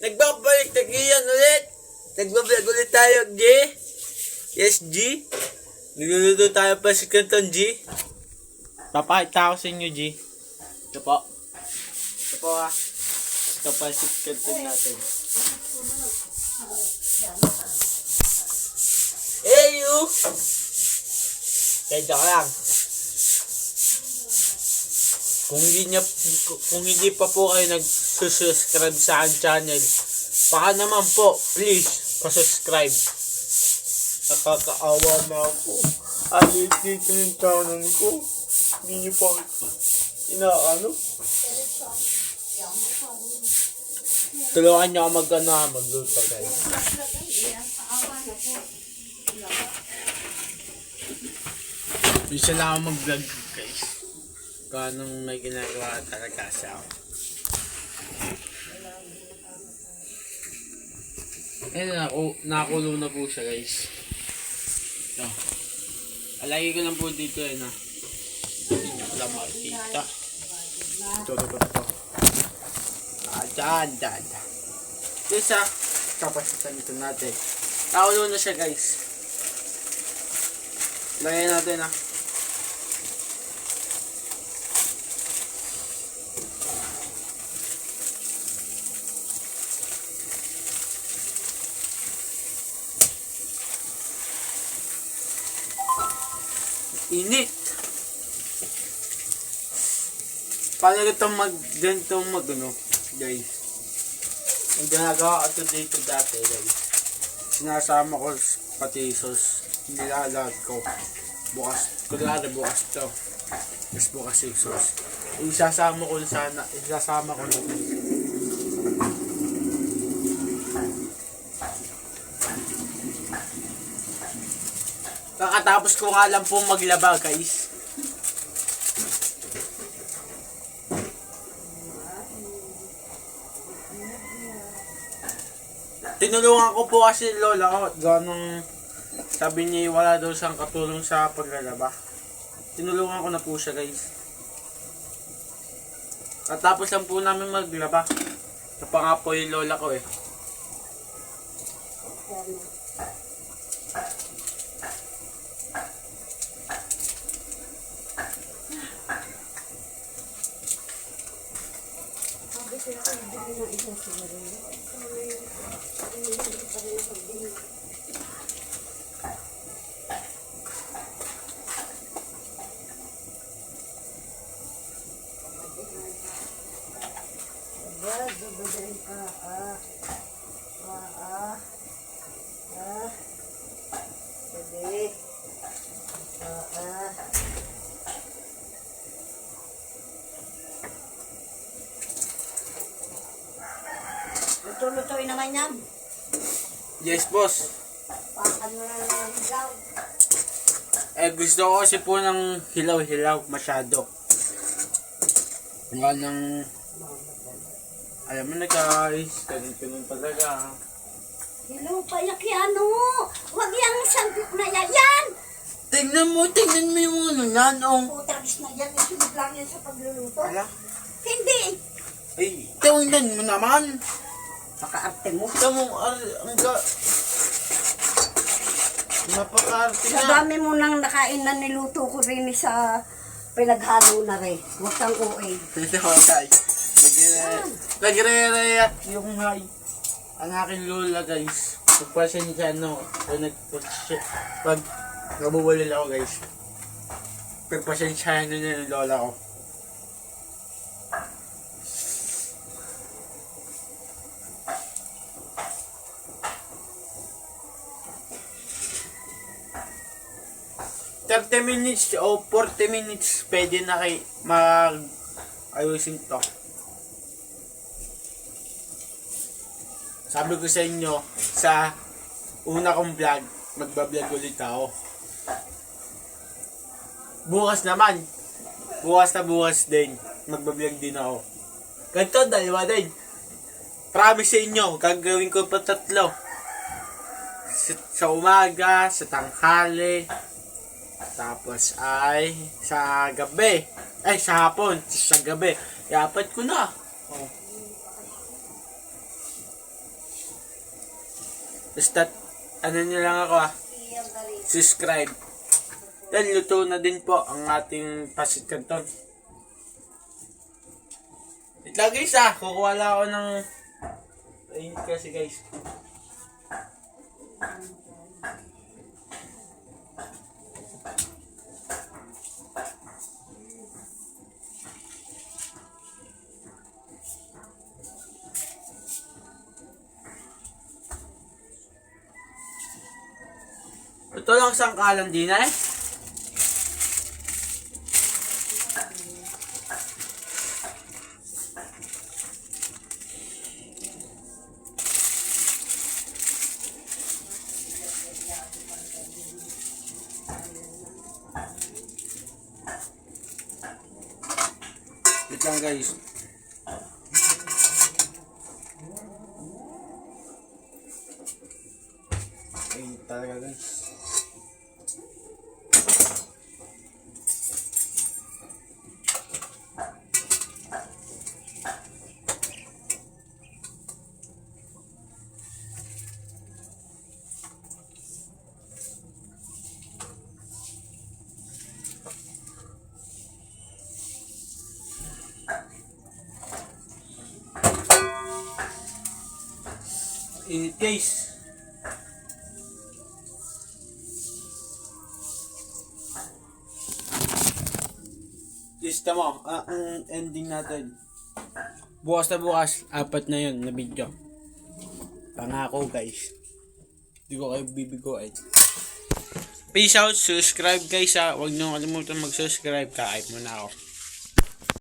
Nagbabalik tagiyan ulit. Nagbablog ulit tayo, G. Yes, G. Nagluluto tayo pa si Canton, G. Papakita ko sa inyo, G. Ito po. Ito po, ha. Ito pa si Canton natin. Hey, you! Kaya lang. Kung hindi pa po kayo nag-subscribe sa aking channel, baka naman po, please, pa-subscribe. Nakakaawa na ako. Alit dito yung channel ko. Hindi niyo pa inaano. Tulungan niyo ako magluto, guys. Bisa lang ako mag-vlog, guys. Kung anong may ginagawa talaga siya. Ayan, nakakulo na po siya, guys. Ito. Alagay ko lang po dito, eh, na. Hindi nyo pala makikita. Ito. Dyan. This, kapasitan ito natin. Nakakulo na siya, guys. Lagay natin, Init. Paano ganitong guys? Ang ginagawa ko dito dati, guys. Sinasama ko pati sauce. Nilalag ko. Bukas to. Tapos bukas yung sauce. Isasama ko na. Kakatapos ko nga lang po maglaba, guys. Tinulungan ko po kasi lola ko. Ganong sabi niya wala daw siyang katulong sa paglalaba. Tinulungan ko na po siya, guys. Katapos lang po namin maglaba. Ito pa nga po yung lola ko, eh. Luto-lutoy naman yan. Yes, boss. Pakan mo na ng hilaw. Gusto ko kasi po ng hilaw-hilaw masyado. Nga ng... Alam mo na, guys. Ganito nun talaga. Hilaw pa yakiano. Huwag yung sandok na yan. Tingnan mo yung yan, Putagis na yan. Isunod lang yan sa pagluluto. Ala? Hindi. Ay, tingnan mo naman. Paka-arte mo. Ito mo, napaka-arte Sa na. dami mo nang nakain na niluto ko rin sa pinaghalo na rin. Huwag kang OA. Ito, guys. Nagre-react yung ang aking lola, guys. Pagpasensya, pag nabuwalil ako, guys. Pagpasensya na yung lola ko. Minutes o 40 minutes pwede na ayusin to. Sabi ko sa inyo, sa una kong vlog, magbablog ulit ako. Bukas din, magbablog din ako. Ganito, dalawa din. Promise sa inyo, gagawin ko pa 3. Sa umaga, sa tanghali, tapos ay sa gabi. Ay, sa hapon. Sa gabi. Iapat ko na. Oh. Basta, ano nyo lang ako subscribe. Then, luto na din po ang ating pasit canton. Wait lang guys kukuha lang ako ng... Ayun kasi guys. Ito lang sangkalan din eh. Wait lang guys. Ayun talaga guys. Init guys. Lista mo, ang ending natin. Bukas na bukas, 4 na yun na video. Pangako guys. Hindi ko kayo bibigoin. Peace out, subscribe guys Huwag nyo kalimutan mag-subscribe, kahit muna ako.